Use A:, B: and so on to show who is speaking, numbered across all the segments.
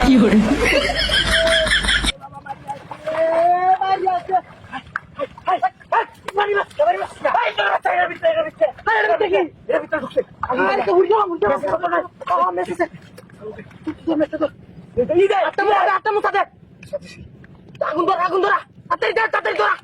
A: কি hore
B: আগুন ধরা তাড়াতাড়ি ধরা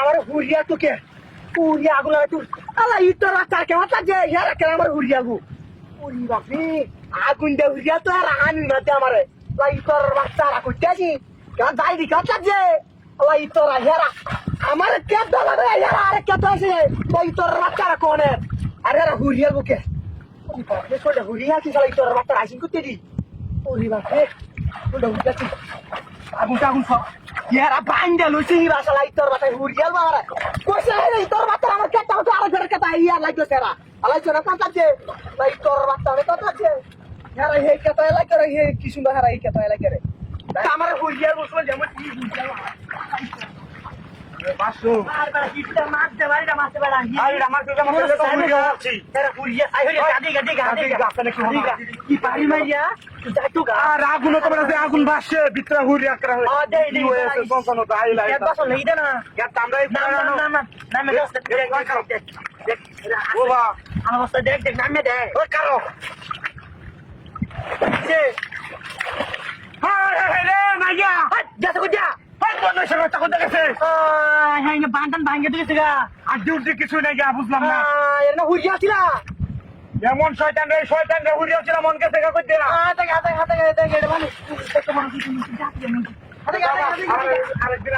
B: আমার হুরিয়া তোকে হুরিয়া আগুন আল্লাহ ইতর চার কেমন লাগছে ইয়ার আমার হুরিয়া গু উরি বাপি আগুন দে হুরিয়া তো আর আনি না দে আমারে ইতর বাচ্চা করতে আছি কেমন যাই দি কেমন লাগছে আল্লাহ ইতর ইয়ারা আমার কে দালা রে ইয়ারা আরে কে তো আছে ইতর বাচ্চা কোনে আরে হুরিয়া বুকে উরি বাপি কোটা হুরিয়া কি সালা ইতর বাচ্চা আইসিন করতে দি উরি বাপি কোটা হুরিয়া কি আগুন টাগুন সব ইয়ারা বাঙ্গা লুচি বাসা ইতর বাচ্চা হুরিয়া বাবা কইছে ইতর বাচ্চা আমার কে তো আর ঘর কে তাই ইয়া লাগতো সেরা আলাই চনা কাঁচাছে ইতর বাচ্চা রে কাঁচাছে ইয়ারা হে কে তাই লাগে রে হে কি সুন্দর হারা হে কে তাই লাগে রে আমার হুরিয়া বসল যেমন কি বুঝা বাসু বারবার কিটা মাছ দে বাড়িটা মাছ বেড়া আইরা মাছ দে মাছ দে তো হুরিয়া আছি এরা হুরিয়া আই হরিয়া গাদি কি পারি মাইয়া যাইতো গা আর আগুন তো বলে আগুন বাসে ভিতরে হুরিয়া করা হয় কি হয়েছে সংসানো তো আইলা এটা বাসল নেই দে না কে আমরাই না মে দস দেখ ও বা আমার অবস্থা দেখ নামে দে ও কারো সে হায় রে মাইয়া যা তো যা কিছু নাই বুঝলাম না হুরিয়া ছিল এমন শয়তান রে হুরিয়া ছিল মন কে দেখা করতে না আরেকদিন